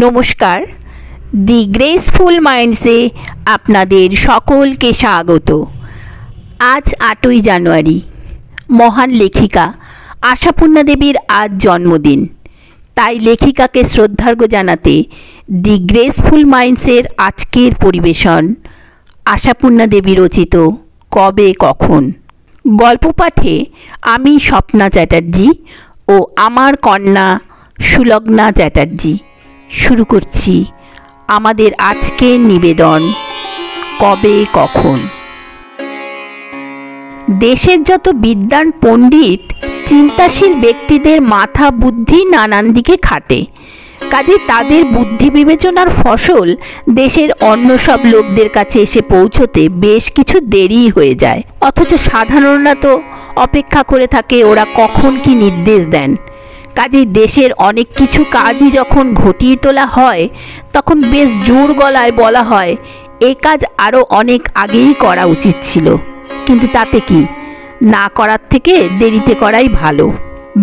নমস্কার, দি গ্রেসফুল মাইন্ডসে আপনাদের সকলকে স্বাগত। আজ 8ই জানুয়ারি, মহান লেখিকা আশাপূর্ণা দেবীর আজ জন্মদিন। তাই লেখিকাকে শ্রদ্ধার্ঘ্য জানাতে দি গ্রেসফুল মাইন্ডসের আজকের পরিবেশন আশাপূর্ণা দেবী রচিত কবে কখন। গল্প পাঠে আমি স্বপ্না চ্যাটার্জি ও আমার কন্যা সুলগ্না চ্যাটার্জি। শুরু করছি আমাদের আজকের নিবেদন কবে কখন। দেশের যত বিদ্বান পণ্ডিত চিন্তাশীল ব্যক্তিদের মাথা বুদ্ধি নানান দিকে খাটে, কাজে তাদের বুদ্ধি বিবেচনার ফসল দেশের অন্য সব লোকদের কাছে এসে পৌঁছতে বেশ কিছু দেরি হয়ে যায়। অথচ সাধারণরা তো অপেক্ষা করে থাকে ওরা কখন কি নির্দেশ দেন। কাজেই দেশের অনেক কিছু কাজই যখন ঘটিয়ে তোলা হয় তখন বেশ জোর গলায় বলা হয় এই কাজ আরও অনেক আগেই করা উচিত ছিল, কিন্তু তাতে কি, না করার থেকে দেরিতে করাই ভালো।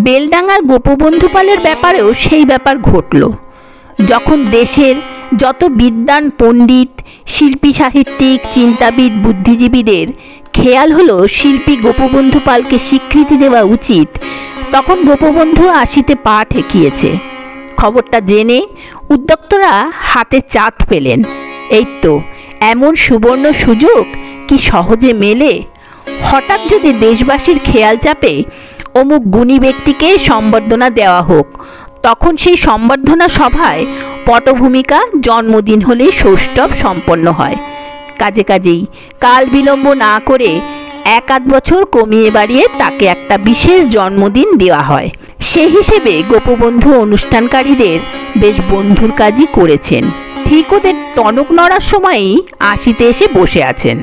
বেলডাঙ্গার গোপবন্ধু পালের ব্যাপারেও সেই ব্যাপার ঘটল। যখন দেশের যত বিদ্বান পণ্ডিত, শিল্পী, সাহিত্যিক, চিন্তাবিদ, বুদ্ধিজীবীদের খেয়াল হলো শিল্পী গোপবন্ধু পালকে স্বীকৃতি দেওয়া উচিত, তখন গোপবন্ধু আসিতে পা ঠেকিয়েছে। খবরটা জেনে উদ্যোক্তরা হাতে চাঁদ পেলেন। এই তো এমন সুবর্ণ সুযোগ কি সহজে মেলে। হঠাৎ যদি দেশবাসীর খেয়াল চাপে অমুক গুণী ব্যক্তিকে সম্বর্ধনা দেওয়া হোক, তখন সেই সম্বর্ধনা সভায় পটভূমিকা জন্মদিন হলেই সৌষ্ঠব সম্পন্ন হয়। কাজেই কাল বিলম্ব না করে 1-8 বছর কমিয়ে বাড়িয়ে তাকে একটা বিশেষ জন্মদিন দেওয়া হয়। সেই হিসেবে গোপবন্ধু অনুষ্ঠানকারীদের বেশ বন্ধুর কাজই করেছেন। ঠিক ওদের টনক নড়ার সময়ই আসিতে এসে বসে আছেন।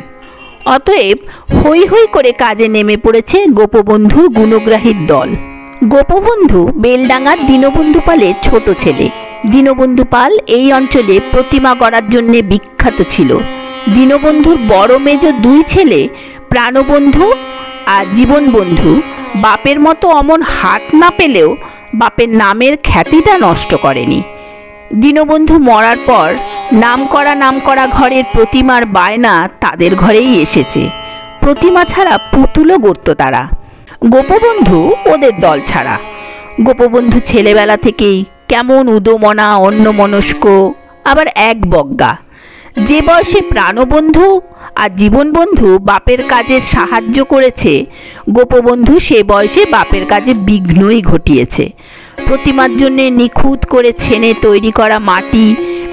অতএব হৈ হৈ করে কাজে নেমে পড়েছে গোপবন্ধুর গুণগ্রাহীর দল। গোপবন্ধু বেলডাঙ্গার দীনবন্ধু পালের ছোট ছেলে। দীনবন্ধু পাল এই অঞ্চলে প্রতিমা গড়ার জন্য বিখ্যাত ছিল। দীনবন্ধুর বড় মেজ 2 ছেলে প্রাণবন্ধু আর জীবনবন্ধু বাপের মতো অমন হাত না পেলেও বাপের নামের খ্যাতিটা নষ্ট করেনি। দীনবন্ধু মরার পর নামকরা ঘরের প্রতিমার বায়না তাদের ঘরেই এসেছে। প্রতিমা ছাড়া পুতুলও গড়ত তারা। গোপবন্ধু ওদের দল ছাড়া। গোপবন্ধু ছেলেবেলা থেকেই কেমন উদমনা, অন্যমনস্ক, আবার এক বজ্ঞা। যে বয়সে প্রাণবন্ধু আর জীবনবন্ধু বাপের কাজে সাহায্য করেছে, গোপবন্ধু সে বয়সে বাপের কাজে বিঘ্নই ঘটিয়েছে। প্রতিমার জন্যে নিখুঁত করে ছেনে তৈরি করা মাটি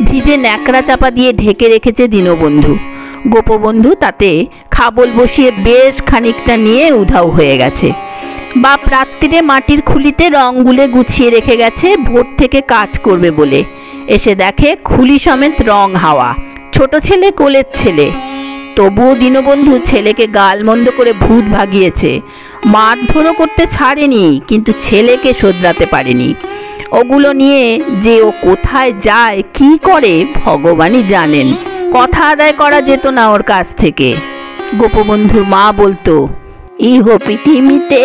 ভিজে ন্যাকড়া চাপা দিয়ে ঢেকে রেখেছে দীনবন্ধু। গোপবন্ধু তাতে খাবল বসিয়ে বেশ খানিকটা নিয়ে উধাও হয়ে গেছে। বাপ রাত্রিরে মাটির খুলিতে রং গুলে গুছিয়ে রেখে গেছে ভোর থেকে কাজ করবে বলে। এসে দেখে খুলি সমেত রং হাওয়া। ছোট ছেলে কোলের ছেলে, তবুও দীনবন্ধু ছেলেকে গালমন্দ করে ভূত ভাগিয়েছে। মারধরও করতে ছাড়েনি, কিন্তু ছেলেকে শোধরাতে পারেনি। ওগুলো নিয়ে যে ও কোথায় যায়, কি করে, ভগবানই জানেন। কথা আদায় করা যেত না ওর কাছ থেকে। গোপবন্ধুর মা বলতো, ইহ পৃথিবীতে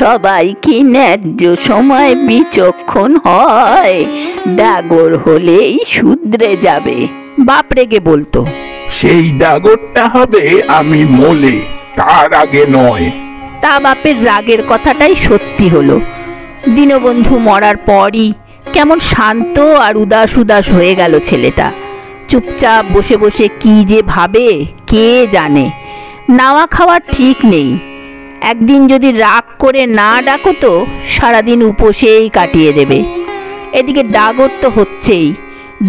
সবাই কি ন্যায্য সময় বিচক্ষণ হয়? ডাগর হলেই শুধরে যাবে। বাপ রেগে বলতো, সেই ডাগরটা হবে আমি মলে, তার আগে নয়। তা বাপের রাগের কথাটাই সত্যি হলো। দীনবন্ধু মরার পরই কেমন শান্ত আর উদাস হয়ে গেল ছেলেটা। চুপচাপ বসে বসে কি যে ভাবে কে জানে। নাওয়া খাওয়ার ঠিক নেই। একদিন যদি রাগ করে না ডাকো তো সারাদিন উপসেই কাটিয়ে দেবে। এদিকে ডাগর তো হচ্ছেই,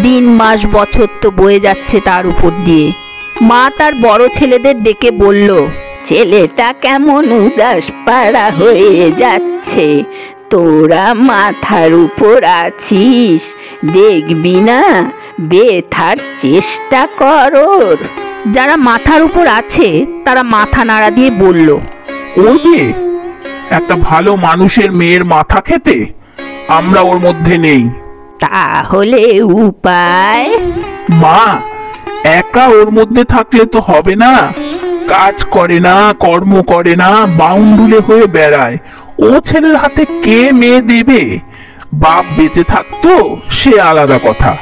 দিন মাস বছর তো বয়ে যাচ্ছে তার উপর দিয়ে। মা তার বড় ছেলেদের ডেকে বলল, ছেলেটা কেমন উদাস পাড়া হয়ে যাচ্ছে, তোরা মাথার উপর আছিস, দেখবি না, বেথার চেষ্টা কর। যারা মাথার উপর আছে তারা মাথা নাড়া দিয়ে বলল, ওরে একটা ভালো মানুষের মেয়ের মাথা খেতে? আমরা ওর মধ্যে নেই। তাহলে উপায়? মা, একা ওর মধ্যে থাকলে তো হবে না। কাজ করে না, কর্ম করে না, বাউন্ডুলে হয়ে বেড়ায়। ও ছেলের হাতে কে মেয়ে দেবে? বাপ বেঁচে থাকতো সে আলাদা কথা।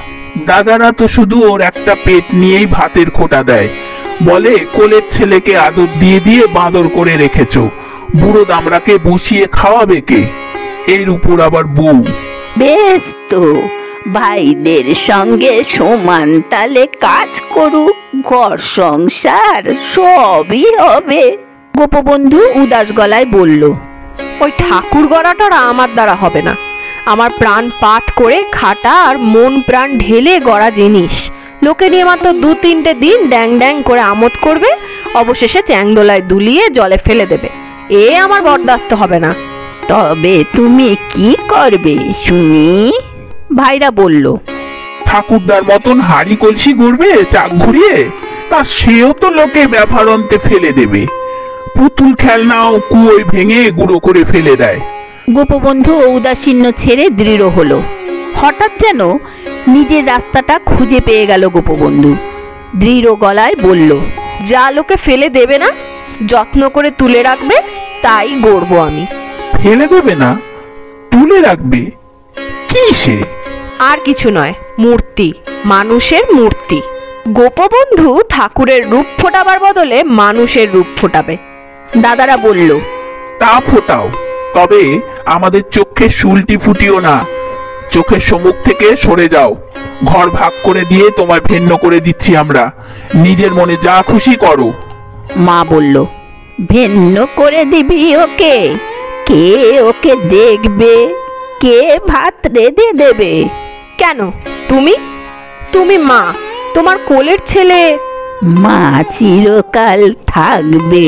দাদারা তো শুধু ওর একটা পেট নিয়েই ভাতের খোঁটা দেয়, বলে কোলের ছেলেকে আদর দিয়ে দিয়ে বাঁদর করে রেখেছো, বুড়ো দামড়াকে বসিয়ে খাওয়াবে কে? এর উপর আবার বউ। বেশ তো, ভাইদের সঙ্গে সমান তালে কাজ করুক, ঘর সংসার সবই হবে। গোপবন্ধু উদাস গলায় বলল, ওই ঠাকুর গড়াটা আমার দ্বারা হবে না। আমার প্রাণ পাত করে খাটা আর মন প্রাণ ঢেলে গড়া জিনিস লোকে নিয়ে মাত্র 2-3টে দিন ড্যাং ড্যাং করে আমোদ করবে, অবশেষে চ্যাংদোলায় দুলিয়ে জলে ফেলে দেবে। এ আমার বরদাস্ত হবে না। তবে তুমি কি করবে শুনি? ভাইরা বলল, ঠাকুরদার মতন হাড়ি কলসি গড়বে চাক ঘুরিয়ে? তা সেও তো লোকে ব্যবহার অন্তে ফেলে দেবে। পুতুল খেলনাও কুয়োয় ভেঙে গুঁড়ো করে ফেলে দেয়। গোপবন্ধু ঔদাসীন্য ছেড়ে দৃঢ় হলো। হঠাৎ যেন নিজের রাস্তাটা খুঁজে পেয়ে গেল গোপবন্ধু। দৃঢ় গলায় বলল, যা লোকে ফেলে দেবে না, যত্ন করে তুলে রাখবে, তাই গড়বো আমি। ফেলে দেবে না, তুলে রাখবে? কি সে? আর কিছু নয়, মূর্তি, মানুষের মূর্তি। গোপবন্ধু ঠাকুরের রূপ ফোটাবার বদলে মানুষের রূপ ফোটাবে। দাদারা বলল, তা ফোটাও, তবে আমাদের চোখে শুলটি ফুটিও না। চোখের সম্মুখ থেকে সরে যাও। ঘর ভাগ করে দিয়ে তোমায় ভিন্ন করে দিচ্ছি আমরা, নিজের মনে যা খুশি করো। মা বলল, ভিন্ন করে দিবি ওকে? কে ওকে দেখবে? কে ভাত রেঁধে দেবে? কেন? তুমি তুমি মা, তোমার কোলের ছেলে। মা চিরকাল থাকবে,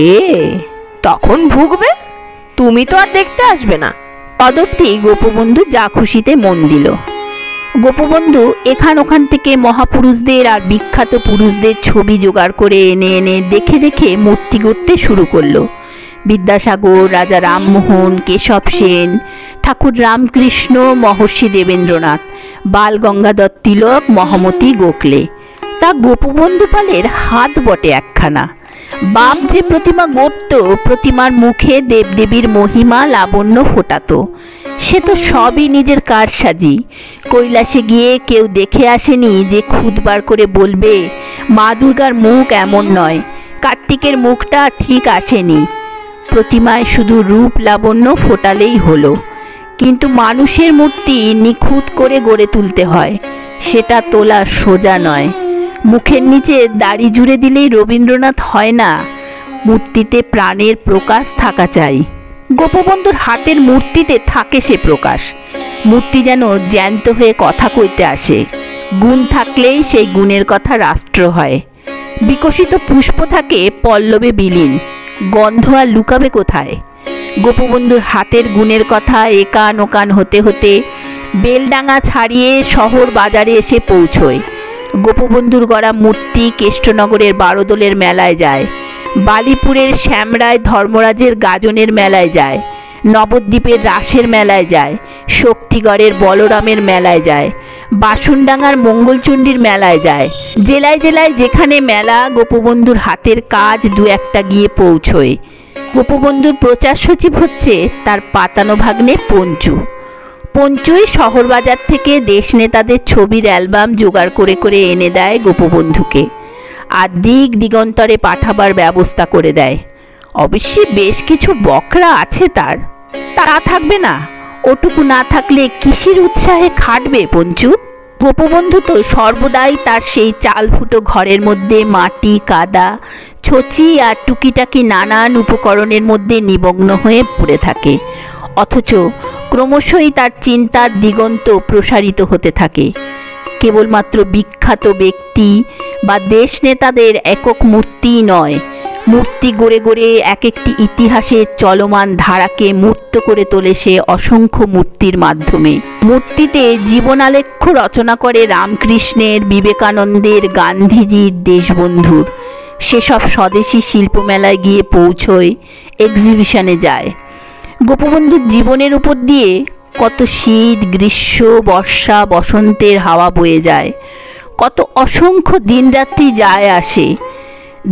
তখন ভুগবে, তুমি তো আর দেখতে আসবে না। অদপ্তি গোপবন্ধু যা খুশিতে মন দিল। গোপবন্ধু এখান ওখান থেকে মহাপুরুষদের আর বিখ্যাত পুরুষদের ছবি জোগাড় করে এনে এনে দেখে দেখে মূর্তি গড়তে শুরু করলো। বিদ্যাসাগর, রাজা রামমোহন, কেশব সেন, ঠাকুর রামকৃষ্ণ, মহর্ষি দেবেন্দ্রনাথ, বাল গঙ্গাধর তিলক, মহামতি গোখলে। তা গোপবন্ধু পালের হাত বটে একখানা। বাপ যে প্রতিমা গড়ত, প্রতিমার মুখে দেবদেবীর মহিমা লাবণ্য ফোটাতো, সে তো সবই নিজের কারসাজি। কৈলাসে গিয়ে কেউ দেখে আসেনি যে খুদবার করে বলবে মা দুর্গার মুখ এমন নয়, কার্তিকের মুখটা ঠিক আসেনি। প্রতিমায় শুধু রূপ লাবণ্য ফোটালেই হলো, কিন্তু মানুষের মূর্তি নিখুঁত করে গড়ে তুলতে হয়, সেটা তোলা সোজা নয়। মুখের নিচে দাড়ি জুড়ে দিলেই রবীন্দ্রনাথ হয় না, মূর্তিতে প্রাণের প্রকাশ থাকা চাই। গোপবন্ধুর হাতের মূর্তিতে থাকে সে প্রকাশ। মূর্তি যেন জ্যান্ত হয়ে কথা কইতে আসে। গুণ থাকলেই সেই গুণের কথা রাষ্ট্র হয়। বিকশিত পুষ্প থাকে পল্লবে বিলীন, গন্ধ আর লুকাবে কোথায়? গোপবন্ধুর হাতের গুণের কথা একান ওকান হতে হতে বেলডাঙা ছাড়িয়ে শহর বাজারে এসে পৌঁছয়। গোপবন্ধুর গড়া মূর্তি কেষ্টনগরের বারোদলের মেলায় যায়, বালিপুরের শ্যামরায় ধর্মরাজের গাজনের মেলায় যায়, নবদ্বীপের রাসের মেলায় যায়, শক্তিগড়ের বলরামের মেলায় যায়, বাসনডাঙ্গার মঙ্গলচণ্ডীর মেলায় যায়। জেলায় জেলায় যেখানে মেলা, গোপবন্ধুর হাতের কাজ দু একটা গিয়ে পৌঁছয়। গোপবন্ধুর প্রচার সচিব হচ্ছে তার পাতানো ভাগ্নে পঞ্চু। পঞ্চুই শহর বাজার থেকে দেশ নেতাদের ছবির অ্যালবাম জোগাড় করে করে এনে দেয় গোপবন্ধুকে, আর দিক দিগন্তরে পাঠাবার ব্যবস্থা করে দেয়। অবশ্যই বেশ কিছু বকরা আছে তার, তা থাকবে না? ওটুকু না থাকলে কিসের উৎসাহে খাটবে পঞ্চু? গোপবন্ধু তো সর্বদাই তার সেই চাল ফুটো ঘরের মধ্যে মাটি কাদা ছচি আর টুকিটাকি নানান উপকরণের মধ্যে নিমগ্ন হয়ে পড়ে থাকে, অথচ ক্রমশই তার চিন্তার দিগন্ত প্রসারিত হতে থাকে। কেবলমাত্র বিখ্যাত ব্যক্তি বা দেশ নেতাদের একক মূর্তি নয়, মূর্তি গড়ে গড়ে এক একটি ইতিহাসের চলমান ধারাকে মূর্ত করে তোলে সে অসংখ্য মূর্তির মাধ্যমে। মূর্তিতে জীবনালেখ্য রচনা করে রামকৃষ্ণের, বিবেকানন্দের, গান্ধীজির, দেশবন্ধুর। সেসব স্বদেশি শিল্পমেলায় গিয়ে পৌঁছয়, এক্সিবিশনে যায়। গোপবন্ধুর জীবনের উপর দিয়ে কত শীত, গ্রীষ্ম, বর্ষা, বসন্তের হাওয়া বয়ে যায়, কত অসংখ্য দিনরাত্রি যায় আসে।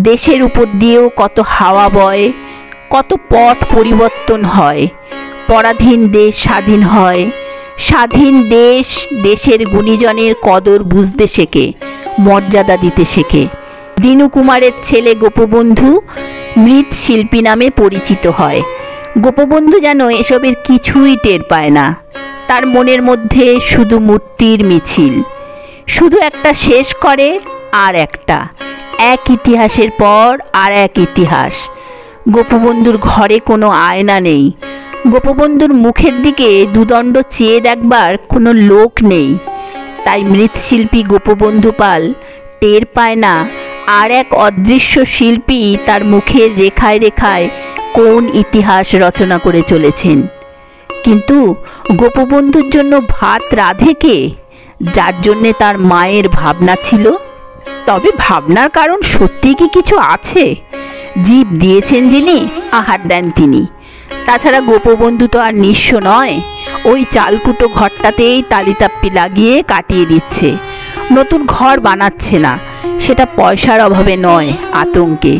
দেশের উপর দিয়েও কত হাওয়া বয়, কত পথ পরিবর্তন হয়। পরাধীন দেশ স্বাধীন হয়, স্বাধীন দেশ, দেশের গুণীজনের কদর বুঝতে শেখে, মর্যাদা দিতে শেখে। দিনু কুমারের ছেলে গোপবন্ধু মৃৎশিল্পী নামে পরিচিত হয়। গোপবন্ধু যেন এসবের কিছুই টের পায় না। তার মনের মধ্যে শুধু মূর্তির মিছিল, শুধু একটা শেষ করে আর একটা, এক ইতিহাসের পর আর এক ইতিহাস। গোপবন্ধুর ঘরে কোনো আয়না নেই, গোপবন্ধুর মুখের দিকে দুদণ্ড চেয়ে দেখবার কোনো লোক নেই। তাই মৃৎশিল্পী গোপবন্ধু পাল টের পায় না আর এক অদৃশ্য শিল্পী তার মুখের রেখায় রেখায় কোন ইতিহাস রচনা করে চলেছেন। কিন্তু গোপবন্ধুর জন্য ভাত রাঁধে কে? যার জন্যে তার মায়ের ভাবনা ছিল। তবে ভাবনার কারণ সত্যি কি কিছু আছে? জীব দিয়েছেন যিনি, আহার দেন তিনি। তাছাড়া গোপবন্ধু তো আর নিঃস্ব নয়, ওই চালকুটো ঘরটাতেই তালিতাপ্পি লাগিয়ে কাটিয়ে দিচ্ছে। নতুন ঘর বানাচ্ছে না, সেটা পয়সার অভাবে নয়, আতঙ্কে।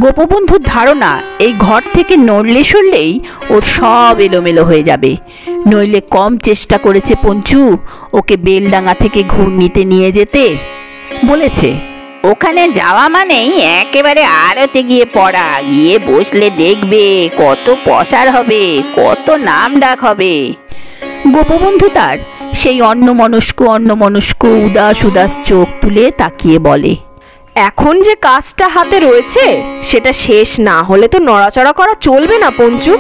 গোপবন্ধুর ধারণা এই ঘর থেকে নড়লে সরলেই ওর সব এলোমেলো হয়ে যাবে। নইলে কম চেষ্টা করেছে পঞ্চু ওকে বেলডাঙ্গা থেকে ঘূর্ণিতে নিয়ে যেতে। বলেছে, ওখানে যাওয়া মানেই একেবারে আড়তে গিয়ে পড়া, গিয়ে বসলে দেখবে কত পসার হবে, কত নাম ডাক হবে। গোপবন্ধু তার সেই অন্যমনস্ক উদাস উদাস চোখ তুলে তাকিয়ে বলে, এখন যে কাজটা হাতে রয়েছে সেটা শেষ না হলে তো নড়াচড়া করা চলবে না পঞ্চু।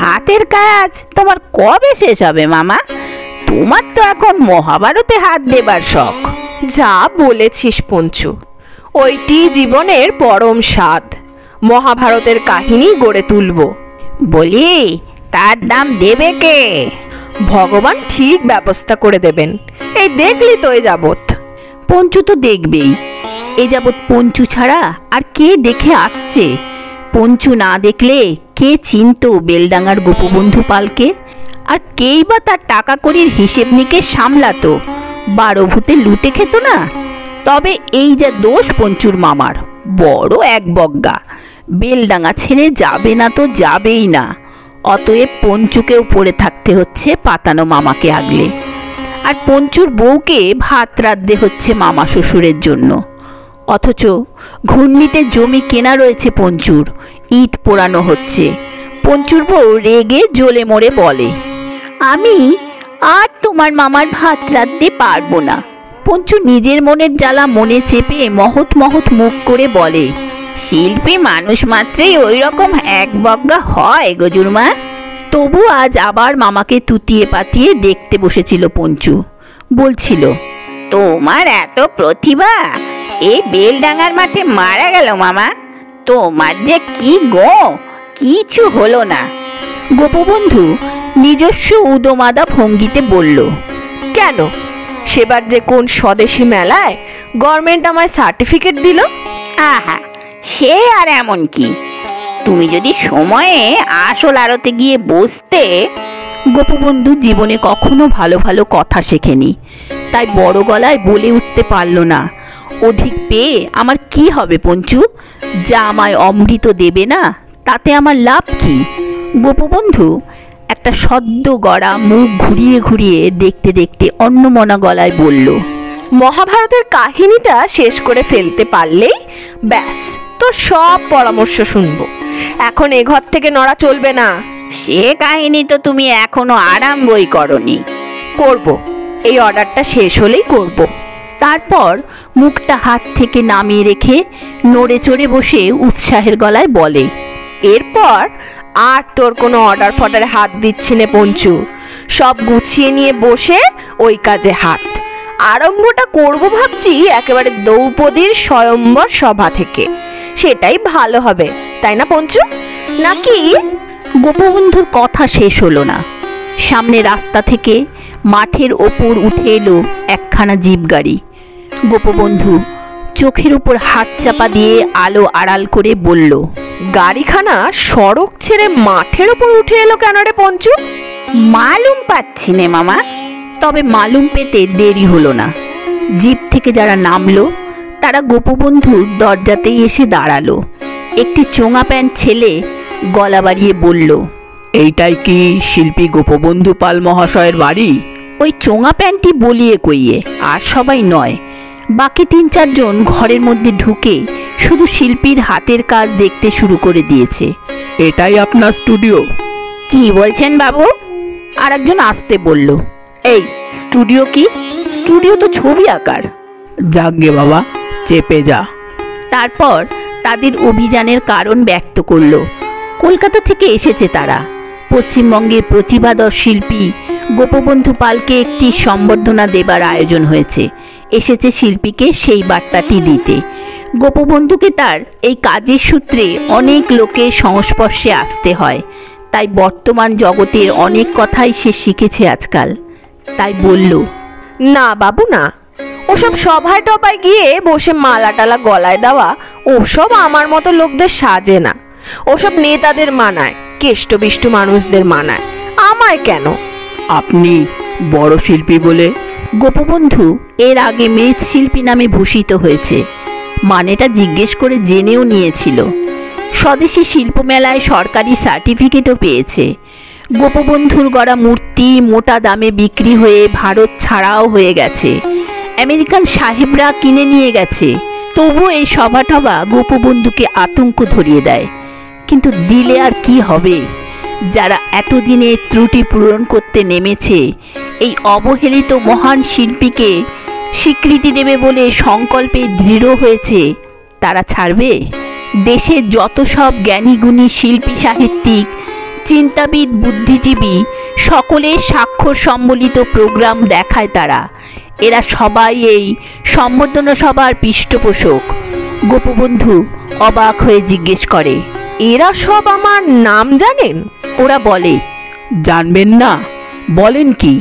হাতের কাজ তোমার কবে শেষ হবে মামা? তোমার তো এখন মহাভারতে হাত দেবার শখ। যা বলেছিস পঞ্চু, ওইটি জীবনের পরম স্বাদ। মহাভারতের কাহিনী গড়ে তুলব। বলি, তার দাম দেবে কে? ভগবান ঠিক ব্যবস্থা করে দেবেন। এই দেখলি তো এ যাবৎ। পঞ্চু তো দেখবেই। এ যাবৎ পঞ্চু ছাড়া আর কে দেখে আসছে? পঞ্চু না দেখলে কে চিনত বেলডাঙ্গার গোপবন্ধু পালকে? আর কেই বা তার টাকা কড়ির হিসেব নিকেশ সামলাতো? 12 ভূতে লুটে খেত না? তবে এই যা দোষ পঞ্চুর মামার, বড় এক বজ্ঞা। বেলডাঙ্গা ছেড়ে যাবে না তো যাবেই না। অতএব পঞ্চুকেও পড়ে থাকতে হচ্ছে পাতানো মামাকে আগলে। আর পঞ্চুর বউকে ভাত রাঁধতে হচ্ছে মামা শ্বশুরের জন্য। অথচ ঘূর্ণিতে জমি কেনা রয়েছে পঞ্চুর, ইট পোড়ানো হচ্ছে। পঞ্চুর বউ রেগে জ্বলে মরে বলে, আমি আর তোমার মামার ভাত রাঁধতে পারবো না। পঞ্চু নিজের মনের জ্বালা মনে চেপে মহৎ মহৎ মুখ করে বলে, শিল্পী মানুষ মাত্রেই ওই রকম এক বজ্ঞা হয় গজুরমা। তবু আজ আবার মামাকে তুতিয়ে পাতিয়ে দেখতে বসেছিল পঞ্চু। বলছিল, তোমার এত প্রতিভা এই বেলডাঙ্গার মাঠে মারা গেল মামা। তোমার যে কি গো, কিছু হলো না। গোপবন্ধু নিজস্ব উদোমাদা ভঙ্গিতে বলল, কেন? সেবার যে কোন স্বদেশি মেলায় গভর্নমেন্ট আমায় সার্টিফিকেট দিল। আহা, সে আর এমন কি? তুমি যদি সময়ে আসল আড়তে গিয়ে বসতে। গোপবন্ধু জীবনে কখনো ভালো ভালো কথা শেখেনি, তাই বড় গলায় বলে উঠতে পারল না, অধিক পেয়ে আমার কি হবে পঞ্চু? যা আমায় অমৃত দেবে না, তাতে আমার লাভ কি? গোপবন্ধু একটা সদ্য গড়া মুখ ঘুরিয়ে ঘুরিয়ে দেখতে দেখতে অন্যমনা গলায় বলল, মহাভারতের কাহিনীটা শেষ করে ফেলতে পারলেই ব্যাস, তোর সব পরামর্শ শুনবো। এখন এ ঘর থেকে নড়া চলবে না। সে কাহিনী তো তুমি এখনো আরম্ভই করনি। করব, এই অর্ডারটা শেষ হলেই করব। তারপর মুখটা হাত থেকে নামিয়ে রেখে নড়ে চড়ে বসে উৎসাহের গলায় বলে, এরপর আর তোর কোনো অর্ডার ফর্ডারে হাত দিচ্ছি নে পঞ্চু। সব গুছিয়ে নিয়ে বসে ওই কাজে হাত। আরম্ভটা করব ভাবছি একেবারে দ্রৌপদীর স্বয়ম্বর সভা থেকে। সেটাই ভালো হবে, তাই না পঞ্চু? নাকি? গোপবন্ধুর কথা শেষ হলো না। সামনে রাস্তা থেকে মাঠের ওপর উঠে এলো একখানা জিপ গাড়ি। গোপবন্ধু চোখের উপর হাত চাপা দিয়ে আলো আড়াল করে বলল, গাড়িখানা সড়ক ছেড়ে মাঠের ওপর উঠে এলো কেন রে পঞ্চু? মালুম পাচ্ছি নে মামা। তবে মালুম পেতে দেরি হলো না। জিপ থেকে যারা নামলো তারা গোপবন্ধুর দরজাতেই এসে দাঁড়ালো। একটি চোঙা প্যান্ট ছেলে গলা বাড়িয়ে বলল, এইটাই কি শিল্পী গোপবন্ধু পাল মহাশয়ের বাড়ি? ওই চোঙা প্যান্টটি বলিয়ে কইয়ে আর সবাই নয়, বাকি 3-4 জন ঘরের মধ্যে ঢুকে শুধু শিল্পীর হাতের কাজ দেখতে শুরু করে দিয়েছে। এটাই আপনার স্টুডিও? কি বলছেন বাবু? আর একজন আসতে বলল, এই স্টুডিও কি? স্টুডিও তো ছবি আঁকার। যাকগে বাবা, চেপে যা। তারপর তাদের অভিযানের কারণ ব্যক্ত করলো। কলকাতা থেকে এসেছে তারা। পশ্চিমবঙ্গের প্রতিভাধর শিল্পী গোপবন্ধু পালকে একটি সম্বর্ধনা দেবার আয়োজন হয়েছে। এসেছে শিল্পীকে সেই বার্তাটি দিতে। গোপবন্ধুকে তার এই কাজের সূত্রে অনেক লোকের সংস্পর্শে আসতে হয়, তাই বর্তমান জগতের অনেক কথাই সে শিখেছে আজকাল। তাই বলল, না বাবু না, ওসব সভায় টবায় গিয়ে বসে মালা টালা গলায় দেওয়া ওসব আমার মতো লোকদের সাজে না। ওসব নেতাদের মানায়, কেষ্টবিষ্ট মানুষদের মানায়, আমায় কেন? আপনি বড় শিল্পী বলে? গোপবন্ধু এর আগে মৃৎশিল্পী নামে ভূষিত হয়েছে, মানেটা জিজ্ঞেস করে জেনেও নিয়েছিল। স্বদেশী শিল্পমেলায় সরকারি সার্টিফিকেটও পেয়েছে। গোপবন্ধুর গড়া মূর্তি মোটা দামে বিক্রি হয়ে ভারত ছাড়াও হয়ে গেছে, আমেরিকান সাহেবরা কিনে নিয়ে গেছে। তবু এই সভাটবা গোপবন্ধুকে আতঙ্ক ধরিয়ে দেয়। কিন্তু দিলে আর কি হবে? যারা এতদিনে ত্রুটি পূরণ করতে নেমেছে, এই অবহেলিত মহান শিল্পীকে স্বীকৃতি দেবে বলে সংকল্পে দৃঢ় হয়েছে, তারা ছাড়বে? দেশের যত সব জ্ঞানীগুণী শিল্পী, সাহিত্যিক, চিন্তাবিদ, বুদ্ধিজীবী সকলের স্বাক্ষর সম্বলিত প্রোগ্রাম দেখায় তারা। এরা সবাই এই সম্বর্ধনা সভার পৃষ্ঠপোষক। গোপবন্ধু অবাক হয়ে জিজ্ঞেস করে, এরা সব আমার নাম জানেন? ওরা বলে, জানবেন না? বলেন কি,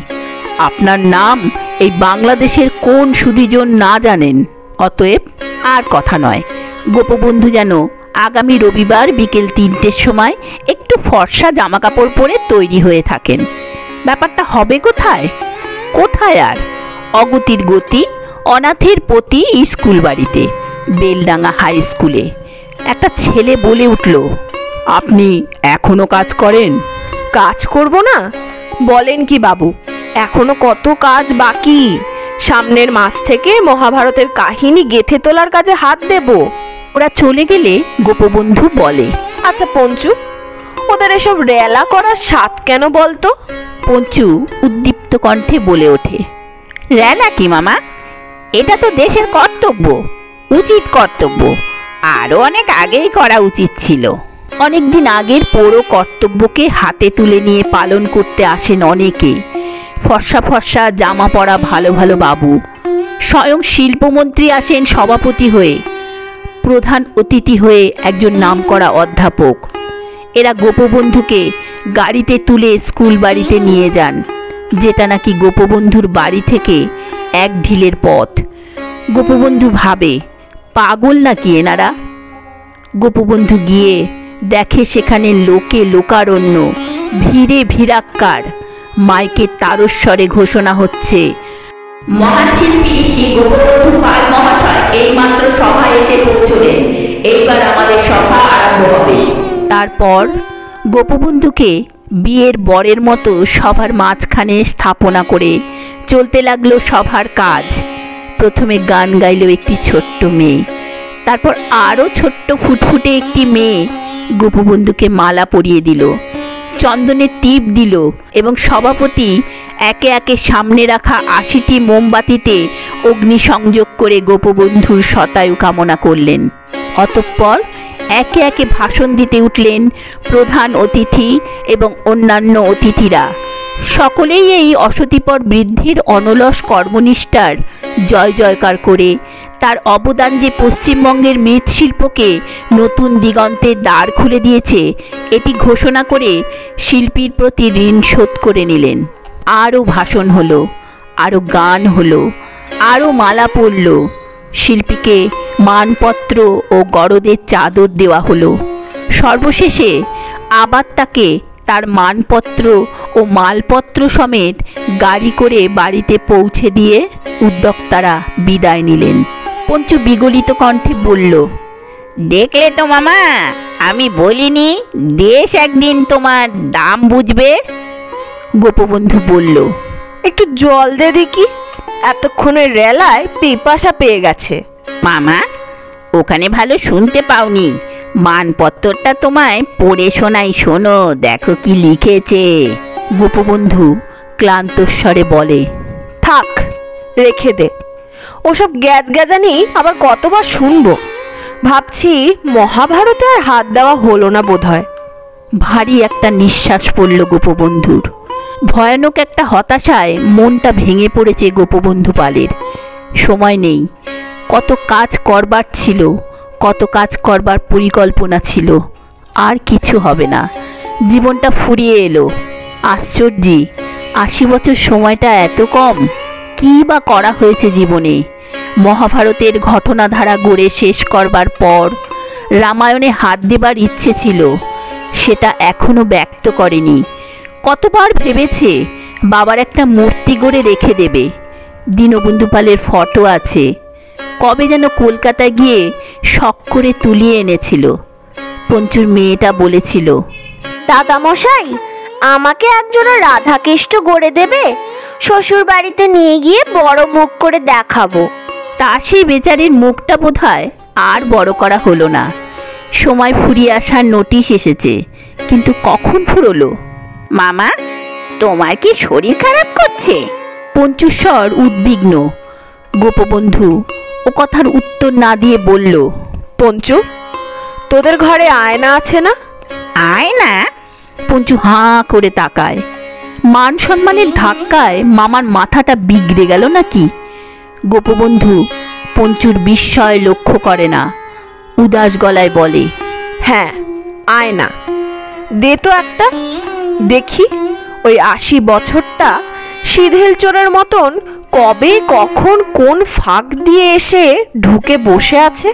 আপনার নাম এই বাংলাদেশের কোন সুধীজন না জানেন? অতএব আর কথা নয়। গোপবন্ধু যেন আগামী রবিবার বিকেল 3টের সময় একটু ফর্সা জামাকাপড় পরে তৈরি হয়ে থাকেন। ব্যাপারটা হবে কোথায়? কোথায় আর? অগতির গতি অনাথের প্রতি স্কুল বাড়িতে, বেলডাঙ্গা হাই স্কুলে। একটা ছেলে বলে উঠল, আপনি এখনো কাজ করেন? কাজ করব না? বলেন কি বাবু, এখনো কত কাজ বাকি। সামনের মাস থেকে মহাভারতের কাহিনী গেঁথে তোলার কাজে হাত দেব। ওরা চলে গেলে গোপবন্ধু বলে, আচ্ছা পঞ্চু, ওদের এসব রেলা করার স্বাদ কেন বলতো? পঞ্চু উদ্দীপ্ত কণ্ঠে বলে ওঠে, রেলা কি মামা? এটা তো দেশের কর্তব্য, উচিত কর্তব্য। আরও অনেক আগেই করা উচিত ছিল। অনেকদিন আগের পুরো কর্তব্যকে হাতে তুলে নিয়ে পালন করতে আসেন অনেকে। ফর্সা ফর্সা জামা পরা ভালো ভালো বাবু, স্বয়ং শিল্পমন্ত্রী আসেন সভাপতি হয়ে, প্রধান অতিথি হয়ে একজন নামকরা অধ্যাপক। এরা গোপবন্ধুকে গাড়িতে তুলে স্কুল বাড়িতে নিয়ে যান, যেটা নাকি গোপবন্ধুর বাড়ি থেকে 1 ঢিলের পথ। গোপবন্ধু ভাবে, পাগল নাকি এনারা? গোপবন্ধু গিয়ে দেখে সেখানে লোকে লোকারণ্য, ভিড়ে ভিড়াক্কার। মাইকের তারস্বরে ঘোষণা হচ্ছে, মহান শিল্পী শ্রী গোপবন্ধু পাল মহাশয় এইমাত্র সভায় এসে পৌঁছলেন, এইবার আমাদের সভা আরম্ভ হবে। তারপর গোপবন্ধুকে বিয়ের বরের মতো সভার মাঝখানে স্থাপনা করে চলতে লাগলো সভার কাজ। প্রথমে গান গাইল একটি ছোট্ট মেয়ে, তারপর আরও ছোট্ট ফুটফুটে একটি মেয়ে গোপবন্ধুকে মালা পরিয়ে দিল, চন্দনের টিপ দিল এবং সভাপতি একে একে সামনে রাখা 80টি মোমবাতিতে অগ্নিসংযোগ করে গোপবন্ধুর শতায়ু কামনা করলেন। অতঃপর একে একে ভাষণ দিতে উঠলেন প্রধান অতিথি এবং অন্যান্য অতিথিরা। সকলেই এই অসতিপর বৃদ্ধির অনলস কর্মনিষ্ঠার জয় জয়কার করে তার অবদান যে পশ্চিমবঙ্গের মৃৎশিল্পকে নতুন দিগন্তের দ্বার খুলে দিয়েছে এটি ঘোষণা করে শিল্পীর প্রতি ঋণ শোধ করে নিলেন। আরও ভাষণ হলো, আরও গান হলো, আরও মালা পড়ল। শিল্পীকে মানপত্র ও গরদের চাদর দেওয়া হলো। সর্বশেষে আবার তাকে তার মানপত্র ও মালপত্র সমেত গাড়ি করে বাড়িতে পৌঁছে দিয়ে উদ্যোক্তারা বিদায় নিলেন। পঞ্চু বিগলিত কণ্ঠে বলল, দেখলে তো মামা, আমি বলিনি দেশ একদিন তোমার দাম বুঝবে। গোপবন্ধু বলল, একটু জল দে দেখি, এতক্ষণে রেলায় পিপাসা পেয়ে গেছে। মামা, ওখানে ভালো শুনতে পাওনি, মানপত্রটা তোমায় পড়ে শোনাই, শোনো দেখো কি লিখেছে। গোপবন্ধু ক্লান্ত স্বরে বলে, থাক, রেখে দে, ওসব গ্যাজ গ্যাজানি আবার কতবার শুনবো। ভাবছি মহাভারতে আর হাত দেওয়া হলো না বোধহয়। ভারী একটা নিঃশ্বাস পড়ল গোপবন্ধুর। ভয়ানক একটা হতাশায় মনটা ভেঙে পড়েছে গোপবন্ধু পালের। সময় নেই, কত কাজ করবার ছিল, কত কাজ করবার পরিকল্পনা ছিল, আর কিছু হবে না। জীবনটা ফুরিয়ে এলো। আশ্চর্য, 80 বছর সময়টা এত কম। কী বা করা হয়েছে জীবনে? মহাভারতের ঘটনাধারা গড়ে শেষ করবার পর রামায়ণে হাত দেবার ইচ্ছে ছিল, সেটা এখনো ব্যক্ত করেনি। কতবার ভেবেছে বাবার একটা মূর্তি গড়ে রেখে দেবে। দীনবন্ধু পালের ফটো আছে, কবে যেন কলকাতায় গিয়ে শখ করে তুলিয়ে এনেছিল। পঞ্চুর মেয়েটা বলেছিল, দাদামশাই, আমাকে একজোড়া রাধাকৃষ্ণ গড়ে দেবে? শ্বশুর বাড়িতে নিয়ে গিয়ে বড় মুখ করে দেখাবো। তা সেই বেচারির মুখটা বোধহয় আর বড় করা হলো না। সময় ফুরিয়ে আসার নোটিশ এসেছে, কিন্তু কখন ফুরলো? মামা, তোমার কি শরীর খারাপ করছে? পঞ্চুস্বর উদ্বিগ্ন। গোপবন্ধু ও কথার উত্তর না দিয়ে বলল, পঞ্চু, তোদের ঘরে আয়না আছে না? আয়না? পঞ্চু হাঁ করে তাকায়। মান সম্মানের ধাক্কায় মামার মাথাটা বিগড়ে গেল নাকি? গোপবন্ধু পঞ্চুর বিস্ময় লক্ষ্য করে না, উদাস গলায় বলে, হ্যাঁ, আয়না দে তো একটা দেখি। ওই 80 বছরটা সিধেল চোরের মতন কবে কখন কোন ফাঁক দিয়ে এসে ঢুকে বসে আছে।